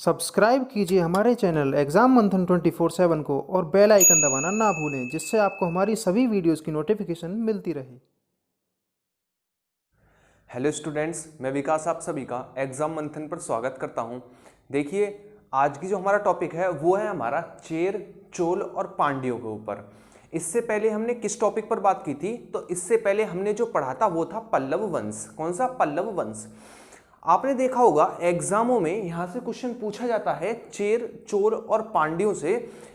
Subscribe कीजिए हमारे channel exam मंथन 24/7 को और बेल आइकन दबाना ना भूलें, जिससे आपको हमारी सभी वीडियोस की नोटिफिकेशन मिलती रहे। हेलो स्टूडेंट्स, मैं विकास आप सभी का एग्जाम मंथन पर स्वागत करता हूं। देखिए, आज की जो हमारा टॉपिक है वो है हमारा चेर, चोल और पांड्यों के ऊपर। इससे पहले हमने किस टॉपिक पर बात की थी? तो इससे पहले हमने जो पढ़ा था वो था पल्लव वंश। कौन सा? पल्लव वंश। आपने देखा होगा एग्जामों में यहाँ से क्वेश्चन पूछा जाता है, चेर, चोल और पांड्यों से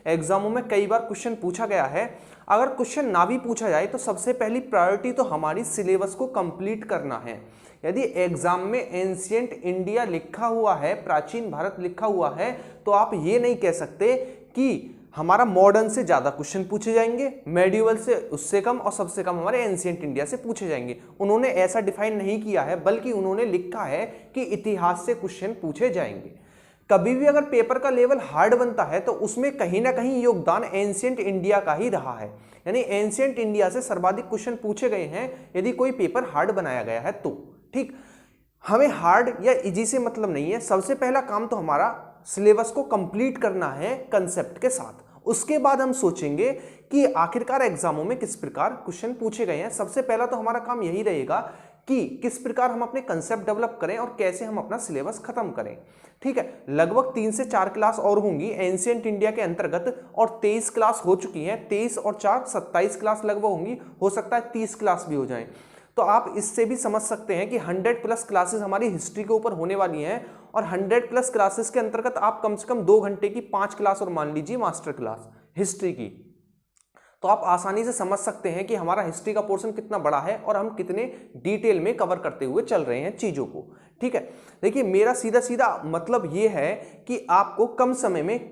एग्जामों में कई बार क्वेश्चन पूछा गया है। अगर क्वेश्चन ना भी पूछा जाए तो सबसे पहली प्रायोरिटी तो हमारी सिलेबस को कंप्लीट करना है। यदि एग्जाम में एंशिएंट इंडिया लिखा हुआ है, प्राचीन भारत लिखा हुआ है, तो आप ये नहीं कह सकते कि हमारा मॉडर्न से ज्यादा क्वेश्चन पूछे जाएंगे, मेडिवल से उससे कम और सबसे कम हमारे एंशिएंट इंडिया से पूछे जाएंगे। उन्होंने ऐसा डिफाइन नहीं किया है, बल्कि उन्होंने लिखा है कि इतिहास से क्वेश्चन पूछे जाएंगे। कभी भी अगर पेपर का लेवल हार्ड बनता है तो उसमें कहीं ना कहीं योगदान एंशिएंट इंडिया का ही रहा है। यानी एंशिएंट इंडिया से सर्वाधिक क्वेश्चन पूछे गए हैं यदि कोई पेपर हार्ड बनाया गया है तो। ठीक, हमें हार्ड या इजी से मतलब नहीं है। सबसे पहला काम तो हमारा सिलेबस को कंप्लीट करना है कंसेप्ट के साथ। उसके बाद हम सोचेंगे कि आखिरकार एग्जामों में किस प्रकार क्वेश्चन पूछे गए हैं। सबसे पहला तो हमारा काम यही रहेगा कि किस प्रकार हम अपने कंसेप्ट डेवलप करें और कैसे हम अपना सिलेबस खत्म करें। ठीक है, लगभग 3 से 4 क्लास और होंगी एंशिएंट इंडिया के अंतर्गत, और 23 क्लास हो चुकी हैं। 23 और 4 27 क्लास लगभग होंगी, हो सकता है 30 क्लास भी हो जाएं। तो आप इससे भी समझ सकते हैं कि 100+ क्लासेस हमारी हिस्ट्री के ऊपर होने वाली हैं, और 100+ क्लासेस के अंतर्गत आप कम से कम 2 घंटे की 5 क्लास और मान लीजिए मास्टर क्लास हिस्ट्री की। तो आप आसानी से समझ सकते हैं कि हमारा हिस्ट्री का पोर्शन कितना बड़ा है और हम कितने डिटेल में कवर करते हुए चल रहे हैं चीजों को। ठीक है, देखिए मेरा सीधा सीधा मतलब ये है कि आपको कम समय में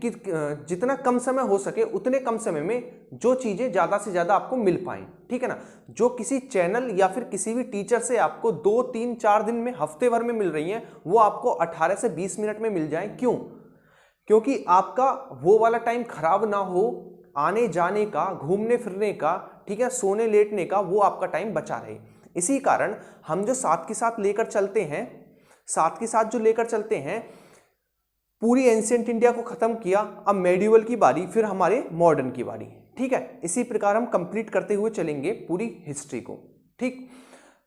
जितना कम समय हो सके उतने कम समय में जो चीजें ज्यादा से ज्यादा आपको मिल पाए। ठीक है ना, जो किसी चैनल या फिर किसी भी टीचर से आपको 2, 3, 4 दिन में, हफ्ते भर में मिल रही हैं, वो आपको 18 से 20 मिनट में मिल जाए। क्यों? क्योंकि आपका वो वाला टाइम खराब ना हो, आने जाने का, घूमने फिरने का, ठीक है, सोने लेटने का, वो आपका टाइम बचा रहे। इसी कारण हम जो साथ के साथ लेकर चलते हैं, साथ के साथ जो लेकर चलते हैं, पूरी एंशिएंट इंडिया को खत्म किया, अब मेडिवल की बारी, फिर हमारे मॉडर्न की बारी। ठीक है, इसी प्रकार हम कंप्लीट करते हुए चलेंगे पूरी हिस्ट्री को। ठीक,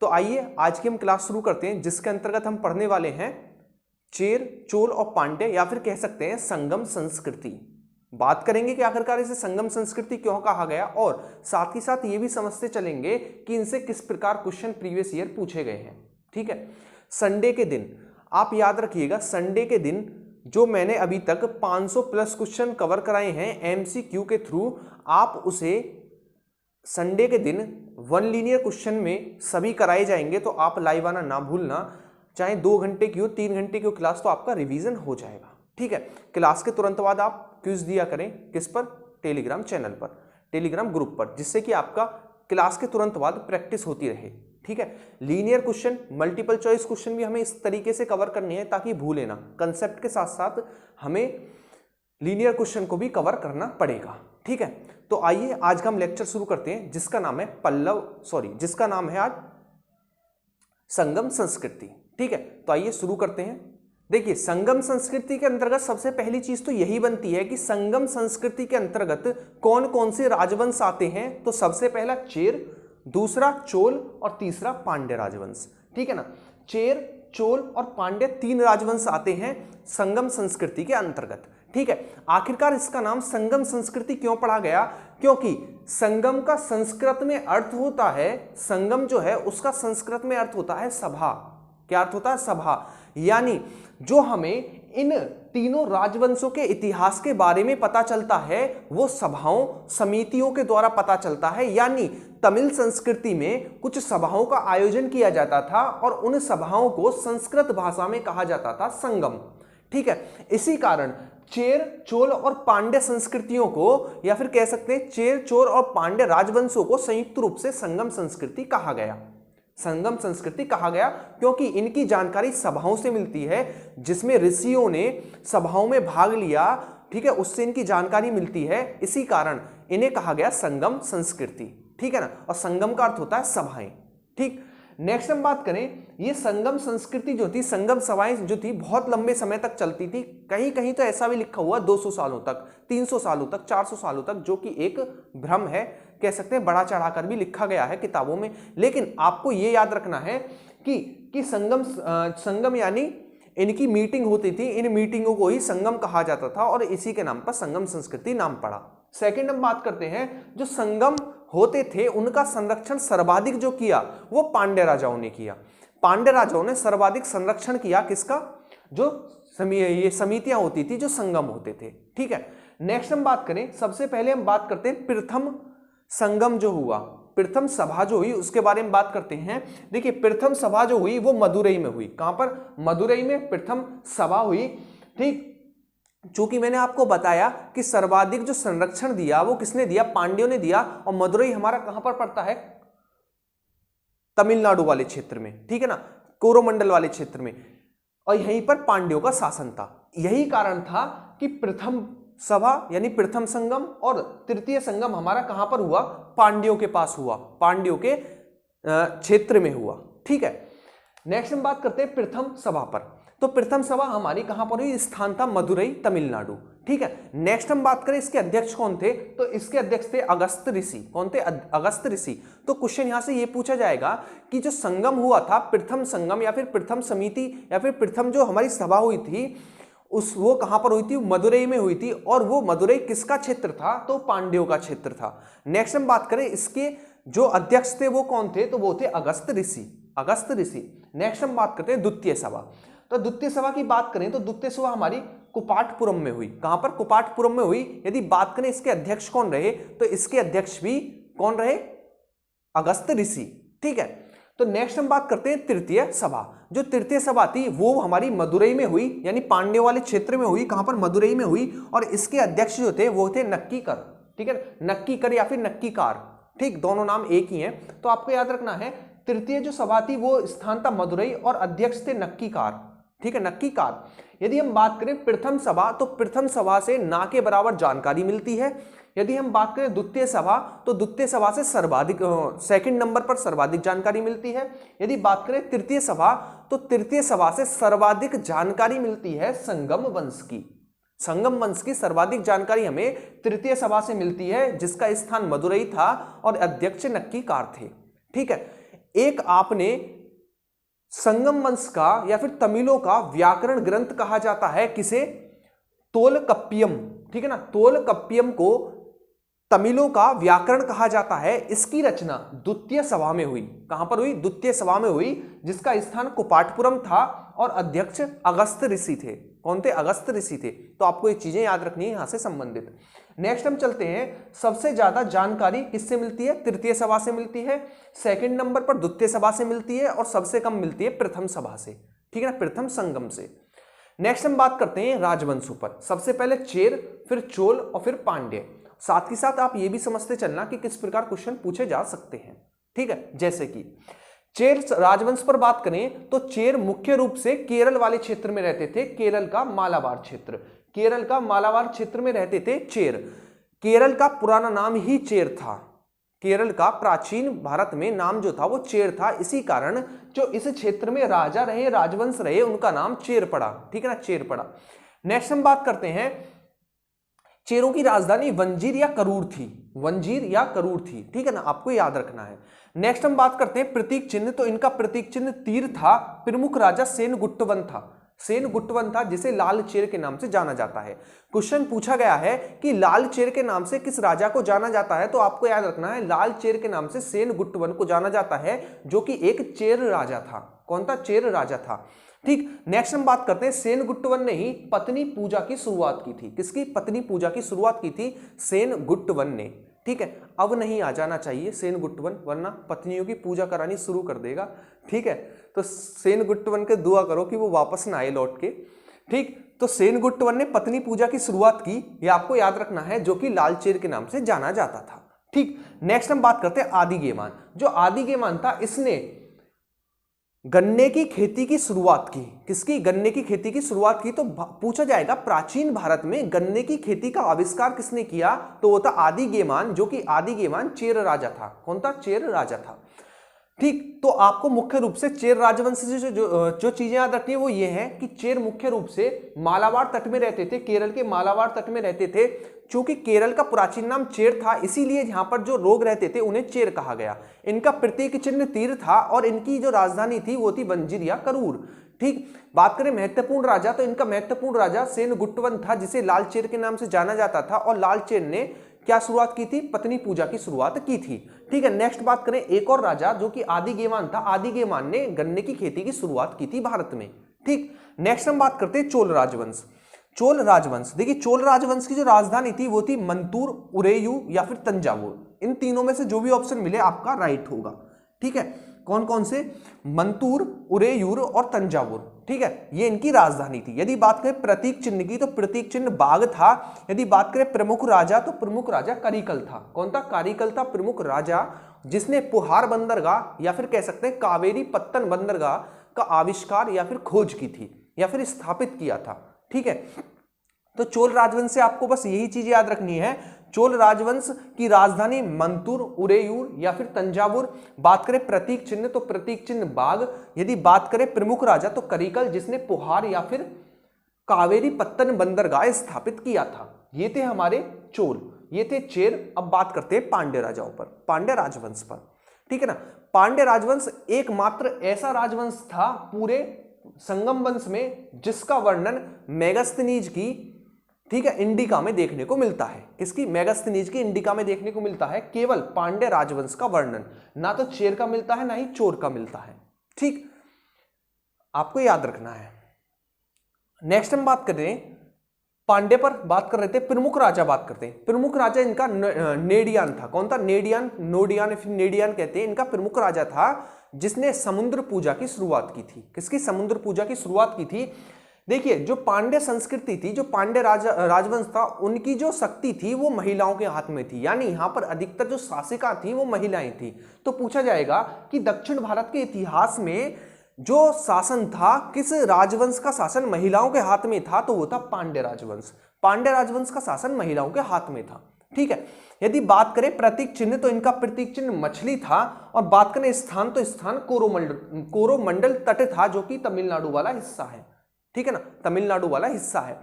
तो आइए आज की हम क्लास शुरू करते हैं, जिसके अंतर्गत हम पढ़ने वाले हैं चेर, चोल और पांड्य, या फिर कह सकते हैं संगम संस्कृति। बात करेंगे कि आखिरकार इसे संगम संस्कृति क्यों कहा गया, और साथ ही साथ ये भी समझते चलेंगे कि इनसे किस प्रकार क्वेश्चन प्रीवियस ईयर पूछे गए हैं। ठीक है, संडे के दिन आप याद रखिएगा, संडे के दिन जो मैंने अभी तक 500+ क्वेश्चन कवर कराए हैं एमसीक्यू के थ्रू, आप उसे संडे के दिन 1 लीनियर क्वेश्चन में सभी कराए जाएंगे। तो आप लाइव आना ना भूलना, चाहे 2 घंटे की हो, 3 घंटे की हो क्लास, तो आपका रिवीजन हो जाएगा। ठीक है, क्लास के तुरंत बाद आप क्विज दिया करें, किस पर? टेलीग्राम चैनल पर, टेलीग्राम ग्रुप पर, जिससे कि आपका क्लास के तुरंत बाद प्रैक्टिस होती रहे। ठीक है, linear question, multiple choice question भी हमें इस तरीके से कवर करनी है ताकि भूले ना। कंसेप्ट के साथ साथ हमें लीनियर क्वेश्चन को भी कवर करना पड़ेगा। ठीक है, तो आइए आज का हम लेक्चर शुरू करते हैं, जिसका नाम है जिसका नाम है आज संगम संस्कृति। ठीक है, तो आइए शुरू करते हैं। देखिए, संगम संस्कृति के अंतर्गत सबसे पहली चीज तो यही बनती है कि संगम संस्कृति के अंतर्गत कौन कौन से राजवंश आते हैं। तो सबसे पहला चेर, दूसरा चोल और तीसरा पांड्य राजवंश। ठीक है ना, चेर, चोल और पांड्य 3 राजवंश आते हैं संगम संस्कृति के अंतर्गत। ठीक है, आखिरकार इसका नाम संगम संस्कृति क्यों पड़ा गया? क्योंकि संगम का संस्कृत में अर्थ होता है, संगम जो है उसका संस्कृत में अर्थ होता है सभा। क्या अर्थ होता है? सभा। यानी जो हमें इन तीनों राजवंशों के इतिहास के बारे में पता चलता है वो सभाओं, समितियों के द्वारा पता चलता है। यानी तमिल संस्कृति में कुछ सभाओं का आयोजन किया जाता था और उन सभाओं को संस्कृत भाषा में कहा जाता था संगम। ठीक है, इसी कारण चेर, चोल और पांड्य संस्कृतियों को, या फिर कह सकते हैं चेर, चोल और पांड्य राजवंशों को संयुक्त रूप से संगम संस्कृति कहा गया। संगम संस्कृति कहा गया क्योंकि इनकी जानकारी सभाओं से मिलती है, जिसमें ऋषियों ने सभाओं में भाग लिया। ठीक है, उससे इनकी जानकारी मिलती है, इसी कारण इन्हें कहा गया संगम संस्कृति। ठीक है ना, और संगम का अर्थ होता है सभाएं। ठीक, नेक्स्ट हम बात करें, ये संगम संस्कृति जो थी, संगम सभाएं जो थी बहुत लंबे समय तक चलती थी। कहीं कहीं तो ऐसा भी लिखा हुआ 200 सालों तक, 300 सालों तक, 400 सालों तक, जो कि एक भ्रम है, कह सकते हैं बढ़ा चढ़ाकर भी लिखा गया है किताबों में। लेकिन आपको ये याद रखना है कि संगम यानी इनकी मीटिंग होती थी, इन मीटिंगों को ही संगम कहा जाता था और इसी के नाम पर संगम संस्कृति नाम पड़ा। सेकंड हम बात करते हैं, जो संगम होते थे उनका संरक्षण सर्वाधिक जो किया वो पांड्य राजाओं ने किया। पांड्य राजाओं ने सर्वाधिक संरक्षण किया किसका? जो ये समितियां होती थी जो संगम होते थे। ठीक है, नेक्स्ट हम बात करें, सबसे पहले हम बात करते हैं प्रथम संगम जो हुआ, प्रथम सभा जो हुई उसके बारे में बात करते हैं। देखिए, प्रथम सभा जो हुई वो मदुरई में हुई। कहां पर? मदुरई में प्रथम सभा हुई। ठीक, चूंकि मैंने आपको बताया कि सर्वाधिक जो संरक्षण दिया वो किसने दिया? पांड्यों ने दिया। और मदुरई हमारा कहां पर पड़ता है? तमिलनाडु वाले क्षेत्र में, ठीक है ना, कोरोमंडल वाले क्षेत्र में, और यहीं पर पांड्यों का शासन था। यही कारण था कि प्रथम सभा यानी प्रथम संगम और तृतीय संगम हमारा कहां पर हुआ? पांड्यों के पास हुआ, पांड्यों के क्षेत्र में हुआ। ठीक है, नेक्स्ट हम बात करते हैं प्रथम सभा पर। तो प्रथम सभा हमारी कहां पर हुई? स्थान था मदुरई, तमिलनाडु। ठीक है, नेक्स्ट हम बात करें इसके अध्यक्ष कौन थे, तो इसके अध्यक्ष थे अगस्त ऋषि। कौन थे? अगस्त ऋषि। तो क्वेश्चन यहां से ये पूछा जाएगा कि जो संगम हुआ था, प्रथम संगम या फिर प्रथम समिति या फिर प्रथम जो हमारी सभा हुई थी वो कहां पर हुई थी? मदुरई में हुई थी। और वो मदुरई किसका क्षेत्र था? तो पांड्यों का क्षेत्र था। नेक्स्ट हम बात करें, इसके जो अध्यक्ष थे वो कौन थे? तो वो थे अगस्त ऋषि, अगस्त ऋषि। नेक्स्ट हम बात करते हैं द्वितीय सभा। तो द्वितीय सभा की बात करें तो द्वितीय सभा हमारी कुपाटपुरम में हुई। कहां पर? कुपाटपुरम में हुई। यदि बात करें इसके अध्यक्ष कौन रहे, तो इसके अध्यक्ष भी कौन रहे? अगस्त ऋषि। ठीक है, तो नेक्स्ट हम बात करते हैं तृतीय सभा। जो तृतीय सभा थी वो हमारी मदुरई में हुई, यानी पांड्य वाले क्षेत्र में हुई। कहां पर? मदुरई में हुई। और इसके अध्यक्ष जो थे वो थे नक्कीकर। ठीक है, नक्कीकर या फिर नक्कीकार, ठीक, दोनों नाम एक ही हैं। तो आपको याद रखना है, तृतीय जो सभा थी वो स्थान था मदुरई और अध्यक्ष थे नक्कीकार। ठीक है, नक्कीकार। यदि हम बात करें प्रथम सभा, तो प्रथम सभा से ना के बराबर जानकारी मिलती है। यदि हम बात करें द्वितीय सभा, तो द्वितीय सभा से सर्वाधिक सेकंड नंबर पर सर्वाधिक जानकारी मिलती है। यदि बात करें तृतीय सभा, तो तृतीय सभा से सर्वाधिक जानकारी मिलती है संगम वंश की। संगम वंश की सर्वाधिक जानकारी हमें तृतीय सभा से मिलती है, जिसका स्थान मदुरई था और अध्यक्ष नक्कीकार थे। ठीक है, एक आपने संगम वंश का या फिर तमिलों का व्याकरण ग्रंथ कहा जाता है किसे? तोलकप्पियम। ठीक है ना, तोलकप्पियम को तमिलों का व्याकरण कहा जाता है। इसकी रचना द्वितीय सभा में हुई। कहां पर हुई? द्वितीय सभा में हुई, जिसका स्थान कुपाटपुरम था और अध्यक्ष अगस्त ऋषि थे। कौन थे? अगस्त ऋषि थे। तो आपको ये चीजें याद रखनी है यहां से संबंधित। नेक्स्ट हम चलते हैं, सबसे ज्यादा जानकारी किससे मिलती है? तृतीय सभा से मिलती है। सेकंड नंबर पर द्वितीय सभा से मिलती है और सबसे कम मिलती है प्रथम सभा से। ठीक है ना, प्रथम संगम से। नेक्स्ट हम बात करते हैं राजवंशों पर। सबसे पहले चेर, फिर चोल और फिर पांड्य। साथ ही साथ आप ये भी समझते चलना कि किस प्रकार क्वेश्चन पूछे जा सकते हैं। ठीक है, जैसे कि चेर राजवंश पर बात करें तो चेर मुख्य रूप से केरल वाले क्षेत्र में रहते थे। केरल का मालाबार क्षेत्र, केरल का मालाबार क्षेत्र में रहते थे चेर। केरल का पुराना नाम ही चेर था। केरल का प्राचीन भारत में नाम जो था वो चेर था। इसी कारण जो इस क्षेत्र में राजा रहे, राजवंश रहे, उनका नाम चेर पड़ा। ठीक है ना, चेर पड़ा। नेक्स्ट हम बात करते हैं, चेरों की राजधानी वंजीर या करूर थी। वंजीर या करूर थी। ठीक है ना, आपको याद रखना है। नेक्स्ट हम बात करते हैं प्रतीक चिन्ह। तो इनका प्रतीक चिन्ह तीर था। प्रमुख राजा सेनगुट्टवन था। सेनगुट्टवन था, जिसे लाल चेर के नाम से जाना जाता है। क्वेश्चन पूछा गया है कि लाल चेर के नाम से किस राजा को जाना जाता है, तो आपको याद रखना है लाल चेर के नाम से सेनगुट्टवन को जाना जाता है, जो कि एक चेर राजा था। कौन था? चेर राजा था। ठीक, नेक्स्ट हम बात करते हैं, सेनगुट्टवन ने ही पत्नी पूजा की शुरुआत की थी। किसकी? पत्नी पूजा की शुरुआत की थी सेनगुट्टवन ने। ठीक है, अब नहीं आ जाना चाहिए सेनगुट्टवन, वरना पत्नियों की पूजा करानी शुरू कर देगा। ठीक है, तो सेनगुट्टवन के दुआ करो कि वो वापस ना आए लौट के। ठीक, तो सेनगुट्टवन ने पत्नी पूजा की शुरुआत की, ये आपको याद रखना है, जो कि लाल चेर के नाम से जाना जाता था। ठीक, नेक्स्ट हम बात करते हैं आदिगेमान। जो आदिगेमान था, इसने गन्ने की खेती की शुरुआत की। किसकी? गन्ने की खेती की शुरुआत की। तो पूछा जाएगा प्राचीन भारत में गन्ने की खेती का आविष्कार किसने किया, तो वो था आदिगेमान, जो कि आदिगेमान चेर राजा था। कौन था? चेर राजा था। ठीक। तो आपको मुख्य रूप से चेर राजवंश से जो चीजें याद रखनी है वो ये है कि चेर मुख्य रूप से मालाबार तट में रहते थे, केरल के मालाबार तट में रहते थे। चूंकि केरल का प्राचीन नाम चेर था, इसीलिए यहां पर जो लोग रहते थे उन्हें चेर कहा गया। इनका प्रतीक चिन्ह तीर था और इनकी जो राजधानी थी वो थी वंजिर या करूर। ठीक। बात करें महत्वपूर्ण राजा, तो इनका महत्वपूर्ण राजा सेनगुट्टवन था, जिसे लाल चेर के नाम से जाना जाता था। और लाल चेर ने क्या शुरुआत की थी? पत्नी पूजा की शुरुआत की थी। ठीक है। नेक्स्ट बात करें एक और राजा जो कि आदिगेमान था। आदिगेमान ने गन्ने की खेती की शुरुआत की थी भारत में। ठीक। नेक्स्ट हम बात करते हैं चोल राजवंश। चोल राजवंश, देखिए चोल राजवंश की जो राजधानी थी वो थी मंतूर, उरेयू या फिर तंजावुर। इन तीनों में से जो भी ऑप्शन मिले आपका राइट होगा। ठीक है। कौन कौन से? मंतूर, उरेयूर और तंजावुर। ठीक है, ये इनकी राजधानी थी। यदि बात करें प्रतीक चिन्ह की तो प्रतीक चिन्ह बाघ था। यदि बात करें प्रमुख राजा तो प्रमुख राजा कारिकल था। कौन था? कारिकल था प्रमुख राजा, जिसने पुहार बंदरगाह या फिर कह सकते हैं कावेरी पत्तन बंदरगाह का आविष्कार या फिर खोज की थी या फिर स्थापित किया था। ठीक है। तो चोल राजवंश से आपको बस यही चीज याद रखनी है। चोल राजवंश की राजधानी मंतूर, उरेयूर या फिर तंजावुर। बात करें प्रतीक चिन्ह तो प्रतीक चिन्ह बाघ। यदि बात करें प्रमुख राजा तो करिकल, जिसने पुहार या फिर कावेरी पत्तन बंदरगाह स्थापित किया था। ये थे हमारे चोल, ये थे चेर। अब बात करते हैं पांड्य राजाओं पर, पांड्य राजवंश पर। ठीक है ना। पांड्य राजवंश एकमात्र ऐसा राजवंश था पूरे संगम वंश में जिसका वर्णन मेगास्थनीज की, ठीक है, इंडिका में देखने को मिलता है। किसकी? मेगास्थनीज की इंडिका में देखने को मिलता है केवल पांड्य राजवंश का वर्णन। ना तो चेर का मिलता है ना ही चोर का मिलता है। ठीक, आपको याद रखना है। नेक्स्ट हम बात करें पांड्य पर, बात कर रहे थे प्रमुख राजा, बात करते हैं प्रमुख राजा। इनका नेडियान था। कौन था? नेडियान, नोडियान, फिर नेडियान कहते हैं। इनका प्रमुख राजा था जिसने समुद्र पूजा की शुरुआत की थी। किसकी? समुद्र पूजा की शुरुआत की थी। देखिए जो पांड्य संस्कृति थी, जो पांड्य राजवंश था, उनकी जो शक्ति थी वो महिलाओं के हाथ में थी। यानी यहां पर अधिकतर जो शासिका थी वो महिलाएं थी। तो पूछा जाएगा कि दक्षिण भारत के इतिहास में जो शासन था, किस राजवंश का शासन महिलाओं के हाथ में था? तो वो था पांड्य राजवंश। पांड्य राजवंश का शासन महिलाओं के हाथ में था। ठीक है। यदि बात करें प्रतीक चिन्ह तो इनका प्रतीक चिन्ह मछली था। और बात करें स्थान तो स्थान कोरोमंडल तट था, जो कि तमिलनाडु वाला हिस्सा है। ठीक है ना, तमिलनाडु वाला हिस्सा है।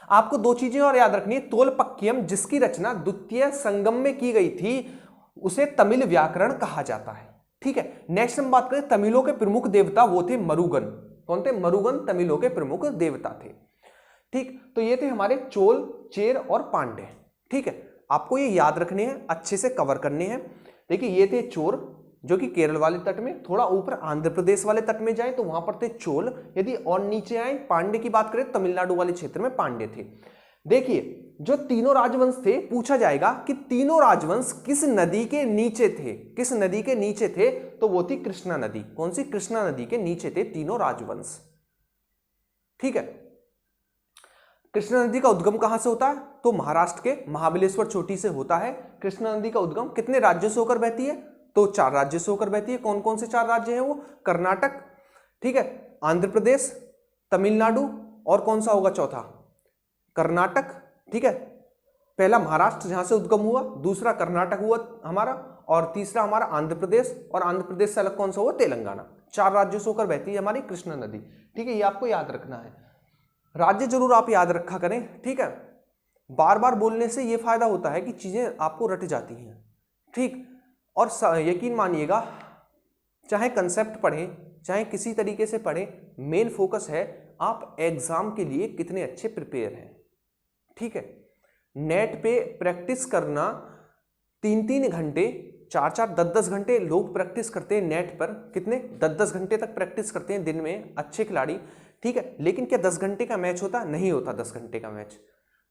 आपको दो चीजें और याद रखनी है। तोलपक्कियम, जिसकी रचना द्वितीय संगम में की गई थी, उसे तमिल व्याकरण कहा जाता है। ठीक है। नेक्स्ट हम बात करें तमिलों के प्रमुख देवता, वो थे मरुगन। कौन थे? मरुगन तमिलों के प्रमुख देवता थे। ठीक, तो ये थे हमारे चोल, चेर और पांड्य। ठीक है, आपको ये याद रखने हैं, अच्छे से कवर करने हैं। देखिए ये थे चोर जो कि केरल वाले तट में, थोड़ा ऊपर आंध्र प्रदेश वाले तट में जाए तो वहां पर थे चोल। यदि और नीचे आए पांड्य की बात करें, तमिलनाडु वाले क्षेत्र में पांड्य थे। देखिए जो तीनों राजवंश थे, पूछा जाएगा कि तीनों राजवंश किस नदी के नीचे थे? किस नदी के नीचे थे? तो वो थी कृष्णा नदी। कौन सी? कृष्णा नदी के नीचे थे तीनों राजवंश। ठीक है। कृष्णा नदी का उद्गम कहां से होता है? तो महाराष्ट्र के महाबलेश्वर चोटी से होता है। कृष्णा नदी का उद्गम कितने राज्यों से होकर बहती है? तो 4 राज्यों से होकर बहती है। कौन कौन से 4 राज्य हैं वो? कर्नाटक, ठीक है, आंध्र प्रदेश, तमिलनाडु और कौन सा होगा चौथा? कर्नाटक। ठीक है, पहला महाराष्ट्र जहां से उद्गम हुआ, दूसरा कर्नाटक हुआ हमारा, और तीसरा हमारा आंध्र प्रदेश, और आंध्र प्रदेश से अलग कौन सा हुआ? तेलंगाना। 4 राज्यों से होकर बहती है हमारी कृष्णा नदी। ठीक है, ये आपको याद रखना है। राज्य जरूर आप याद रखा करें। ठीक है, बार बार बोलने से ये फायदा होता है कि चीजें आपको रट जाती हैं। ठीक, और यकीन मानिएगा, चाहे कंसेप्ट पढ़ें चाहे किसी तरीके से पढ़ें, मेन फोकस है आप एग्जाम के लिए कितने अच्छे प्रिपेयर हैं। ठीक है, नेट पे प्रैक्टिस करना 3-3 घंटे, 4-4, 10-10 घंटे लोग प्रैक्टिस करते हैं नेट पर। कितने? 10-10 घंटे तक प्रैक्टिस करते हैं दिन में अच्छे खिलाड़ी। ठीक है, लेकिन क्या 10 घंटे का मैच होता? नहीं होता 10 घंटे का मैच।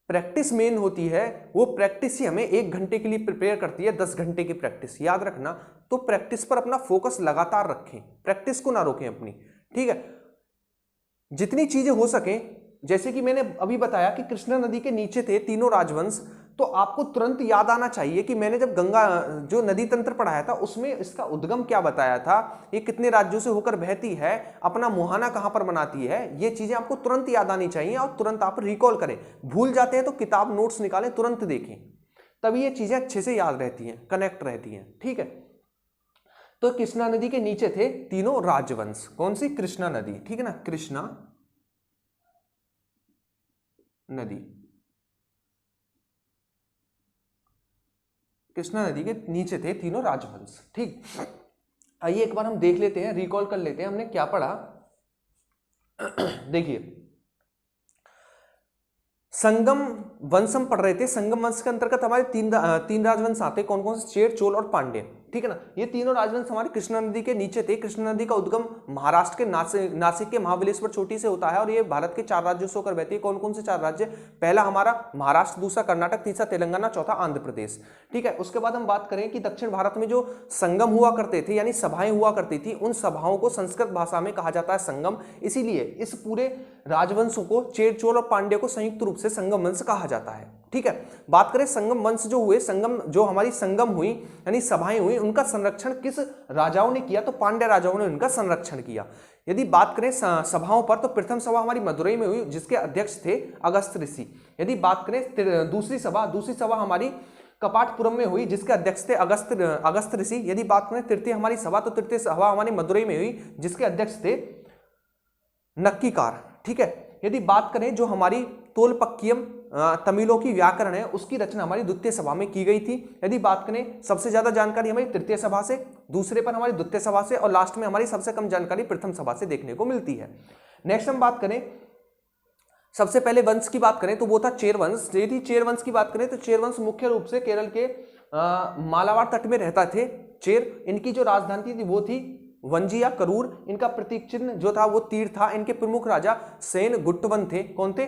प्रैक्टिस मेन होती है, वो प्रैक्टिस ही हमें 1 घंटे के लिए प्रिपेयर करती है। 10 घंटे की प्रैक्टिस, याद रखना। तो प्रैक्टिस पर अपना फोकस लगातार रखें, प्रैक्टिस को ना रोकें अपनी। ठीक है, जितनी चीजें हो सके, जैसे कि मैंने अभी बताया कि कृष्णा नदी के नीचे थे तीनों राजवंश, तो आपको तुरंत याद आना चाहिए कि मैंने जब गंगा जो नदी तंत्र पढ़ाया था उसमें इसका उद्गम क्या बताया था, ये कितने राज्यों से होकर बहती है, अपना मुहाना कहां पर बनाती है, ये चीजें आपको तुरंत याद आनी चाहिए और तुरंत आप रिकॉल करें। भूल जाते हैं तो किताब नोट्स निकालें, तुरंत देखें, तभी ये चीजें अच्छे से याद रहती हैं, कनेक्ट रहती हैं। ठीक है, तो कृष्णा नदी के नीचे थे तीनों राजवंश। कौन सी? कृष्णा नदी, ठीक है ना, कृष्णा नदी। कृष्णा नदी के नीचे थे तीनों राजवंश। ठीक, आइए एक बार हम देख लेते हैं, रिकॉल कर लेते हैं हमने क्या पढ़ा। देखिए, संगम वंश हम पढ़ रहे थे। संगम वंश के अंतर्गत हमारे तीन राजवंश आते हैं। कौन कौन से? चेर, चोल और पांड्य, ठीक है ना। ये तीनों राजवंश हमारे कृष्णा नदी के नीचे थे। कृष्णा नदी का उद्गम महाराष्ट्र के नासिक के महाबलेश्वर चोटी से होता है और ये भारत के 4 राज्यों से होकर बहती है। कौन कौन से 4 राज्य? पहला हमारा महाराष्ट्र, दूसरा कर्नाटक, तीसरा तेलंगाना, चौथा आंध्र प्रदेश, ठीक है। उसके बाद हम बात करें कि दक्षिण भारत में जो संगम हुआ करते थे, यानी सभाएं हुआ करती थी, उन सभाओं को संस्कृत भाषा में कहा जाता है संगम। इसीलिए इस पूरे राजवंशों को, चेर, चोल और पांड्य को संयुक्त रूप से संगम वंश कहा जाता है, ठीक है। बात करें संगम वंश जो हुए, संगम जो हमारी संगम हुई यानी सभाएं हुई, उनका संरक्षण किस राजाओं ने किया? तो पांड्य राजाओं ने उनका संरक्षण किया। यदि बात करें सभाओं पर, तो प्रथम सभा हमारी मदुरई में हुई जिसके अध्यक्ष थे अगस्त्य ऋषि। यदि बात करें दूसरी सभा हमारी कपाटपुरम में हुई जिसके अध्यक्ष थे अगस्त्य ऋषि। यदि बात करें तृतीय हमारी सभा, तो तृतीय सभा हमारी मदुरई में हुई जिसके अध्यक्ष थे नक्कीकार, ठीक है। यदि बात करें जो हमारी तोलपक्कियम तमिलों की व्याकरण है, उसकी रचना हमारी द्वितीय सभा में की गई थी। यदि बात करें सबसे ज्यादा जानकारी हमारी तृतीय सभा से, दूसरे पर हमारी द्वितीय सभा से, और लास्ट में हमारी सबसे कम जानकारी प्रथम सभा से देखने को मिलती है। नेक्स्ट हम बात करें, सबसे पहले वंश की बात करें तो वो था चेर वंश। यदि चेर वंश की बात करें तो चेर वंश मुख्य रूप से केरल के मालाबार तट में रहता थे। चेर, इनकी जो राजधानी थी वो थी वंजी या करूर। इनका प्रतीक चिन्ह जो था वो तीर था। इनके प्रमुख राजा सेन गुट्टवन थे। कौन थे?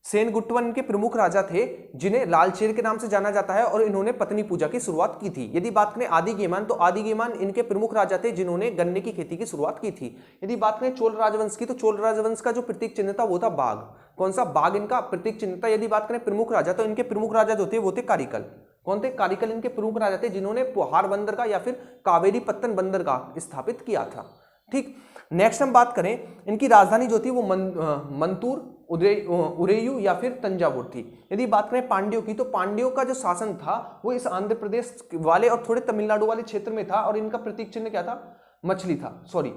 सेन गुट्टवन इनके प्रमुख राजा थे जिन्हें लालचेर के नाम से जाना जाता है, और इन्होंने पत्नी पूजा की शुरुआत की थी। यदि बात करें आदि गेमान, तो आदि गेमान इनके प्रमुख राजा थे जिन्होंने गन्ने की खेती की शुरुआत की थी। यदि बात करें चोल राजवंश की, तो चोल राजवंश का जो प्रतीक चिन्ह था वो था बाघ। कौन सा? बाघ इनका प्रतीक चिन्ह था। यदि बात करें प्रमुख राजा, तो इनके प्रमुख राजा जो थे वो थे कारिकल। कौन थे? कारिकल इनके प्रमुख राजा थे जिन्होंने पुहार बंदरगाह या फिर कावेरी पत्तन बंदरगाह स्थापित किया था, ठीक। नेक्स्ट हम बात करें, इनकी राजधानी जो थी वो मंतूर, उरेयू या फिर तंजावुर थी। यदि बात करें पांड्यों की, तो पांड्यों का जो शासन था वो इस आंध्र प्रदेश वाले और थोड़े तमिलनाडु वाले क्षेत्र में था, और इनका प्रतीक चिन्ह क्या था? मछली था। सॉरी,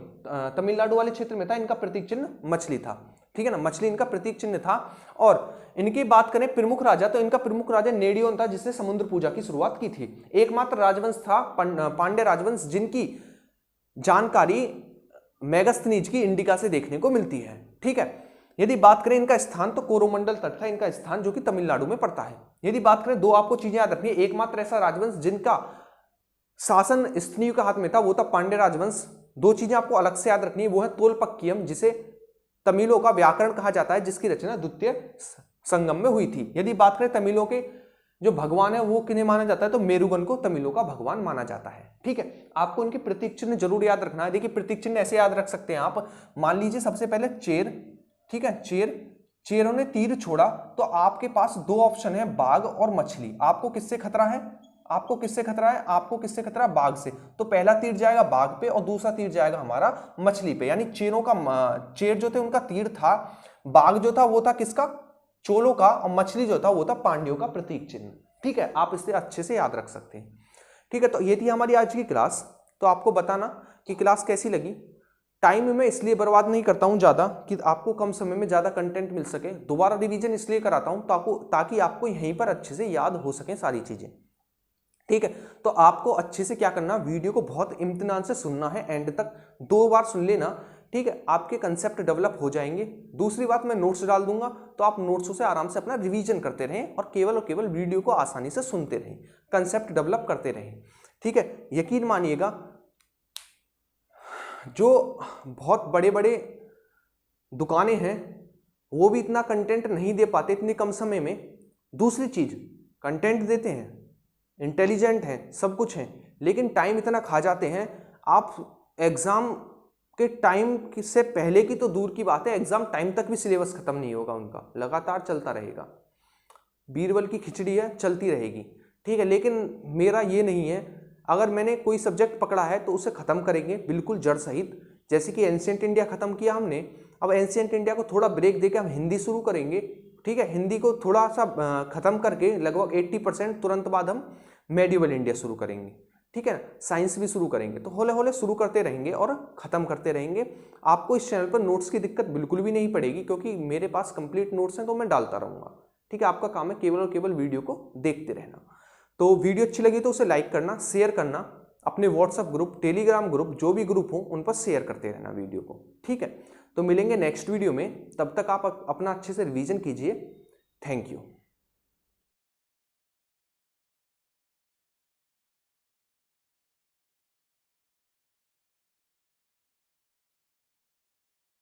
तमिलनाडु वाले क्षेत्र में था, इनका प्रतीक चिन्ह मछली था, ठीक है ना। मछली इनका प्रतीक चिन्ह था। और इनकी बात करें प्रमुख राजा, तो इनका प्रमुख राजा नेडियोन था जिसने समुद्र पूजा की शुरुआत की थी। एकमात्र राजवंश था पांड्य राजवंश जिनकी जानकारी मेगास्थनीज की इंडिका से देखने को मिलती है, ठीक है। यदि बात करें इनका स्थान, तो कोरोमंडल तट था इनका स्थान, जो कि तमिलनाडु में पड़ता है। यदि बात करें, दो आपको चीजें याद रखनी है। एकमात्र ऐसा राजवंश जिनका शासन स्त्रियों के हाथ में था वो था पांड्य राजवंश। दो चीजें आपको अलग से याद रखनी है, वो है तोलपक्कियम जिसे तमिलों का व्याकरण कहा जाता है, जिसकी रचना द्वितीय संगम में हुई थी। यदि बात करें तमिलों के जो भगवान है वो किन्हें माना जाता है, तो मेरुगन को तमिलों का भगवान माना जाता है, ठीक है। आपको उनके प्रतीक चिन्ह जरूर याद रखना है। देखिए प्रतीक चिन्ह ऐसे याद रख सकते हैं आप। मान लीजिए सबसे पहले चेर, ठीक है, चेरों ने तीर छोड़ा, तो आपके पास दो ऑप्शन है, बाघ और मछली। आपको किससे खतरा है? आपको किससे खतरा है? आपको किससे खतरा है? बाघ से। तो पहला तीर जाएगा बाघ पे और दूसरा तीर जाएगा हमारा मछली पे। यानी चेरों का, चेर जो थे उनका तीर था, बाघ जो था वो था किसका? चोलों का, और मछली जो था वो था पांड्यों का प्रतीक चिन्ह, ठीक है। आप इसे अच्छे से याद रख सकते हैं, ठीक है। तो ये थी हमारी आज की क्लास। तो आपको बताना कि क्लास कैसी लगी। टाइम मैं इसलिए बर्बाद नहीं करता हूं ज्यादा कि आपको कम समय में ज्यादा कंटेंट मिल सके। दोबारा रिवीजन इसलिए कराता हूं ताकि आपको यहीं पर अच्छे से याद हो सके सारी चीजें, ठीक है। तो आपको अच्छे से क्या करना, वीडियो को बहुत इम्तिनान से सुनना है, एंड तक 2 बार सुन लेना, ठीक है। आपके कंसेप्ट डेवलप हो जाएंगे। दूसरी बात, मैं नोट्स डाल दूंगा, तो आप नोट्सों से आराम से अपना रिवीजन करते रहें और केवल वीडियो को आसानी से सुनते रहें, कंसेप्ट डेवलप करते रहें, ठीक है। यकीन मानिएगा, जो बहुत बड़े बड़े दुकानें हैं वो भी इतना कंटेंट नहीं दे पाते इतनी कम समय में। दूसरी चीज, कंटेंट देते हैं, इंटेलिजेंट हैं, सब कुछ हैं, लेकिन टाइम इतना खा जाते हैं। आप एग्जाम के टाइम से पहले की तो दूर की बात है, एग्जाम टाइम तक भी सिलेबस खत्म नहीं होगा उनका, लगातार चलता रहेगा। बीरबल की खिचड़ी है, चलती रहेगी, ठीक है। लेकिन मेरा ये नहीं है, अगर मैंने कोई सब्जेक्ट पकड़ा है तो उसे खत्म करेंगे बिल्कुल जड़ सहित। जैसे कि एंशिएंट इंडिया खत्म किया हमने, अब एंशिएंट इंडिया को थोड़ा ब्रेक देकर हम हिंदी शुरू करेंगे, ठीक है। हिंदी को थोड़ा सा खत्म करके लगभग 80% तुरंत बाद हम मेडिवल इंडिया शुरू करेंगे, ठीक है ना। साइंस भी शुरू करेंगे, तो हौले हौले शुरू करते रहेंगे और ख़त्म करते रहेंगे। आपको इस चैनल पर नोट्स की दिक्कत बिल्कुल भी नहीं पड़ेगी, क्योंकि मेरे पास कंप्लीट नोट्स हैं तो मैं डालता रहूँगा। ठीक है, आपका काम है केवल और केवल वीडियो को देखते रहना। तो वीडियो अच्छी लगी तो उसे लाइक करना, शेयर करना, अपने व्हाट्सएप ग्रुप, टेलीग्राम ग्रुप, जो भी ग्रुप हो उन पर शेयर करते रहना वीडियो को। ठीक है, तो मिलेंगे नेक्स्ट वीडियो में, तब तक आप अपना अच्छे से रिवीजन कीजिए। Thank you.